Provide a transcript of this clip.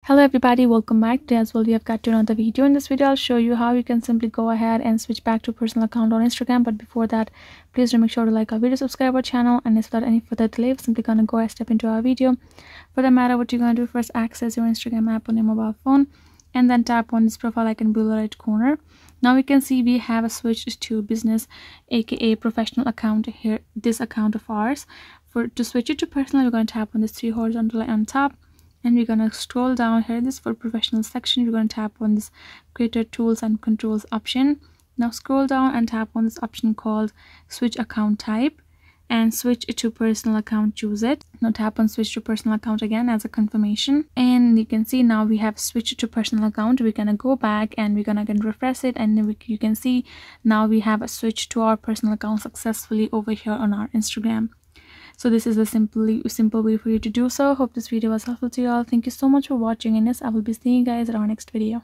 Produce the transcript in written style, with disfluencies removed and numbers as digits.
Hello everybody, welcome back. Today as well we have got to another video. In this video I'll show you how you can simply go ahead and switch back to personal account on Instagram. But before that, please do make sure to like our video, subscribe our channel, and without any further delay, we're simply gonna go and step into our video. For that matter, what you're gonna do first, access your Instagram app on your mobile phone and then tap on this profile icon in the right corner. Now we can see we have a switch to business, aka professional account here, this account of ours. To switch it to personal, we're going to tap on this three horizontal line on top, and we're going to scroll down here. This for professional section, we're going to tap on this creator tools and controls option. Now scroll down and tap on this option called switch account type and switch it to personal account, choose it. Now tap on switch to personal account again as a confirmation, and you can see now we have switched to personal account. We're gonna go back and we're gonna again refresh it, and you can see now we have a switch to our personal account successfully over here on our Instagram. So this is a simple way for you to do so. Hope this video was helpful to you all. Thank you so much for watching, and yes, I will be seeing you guys at our next video.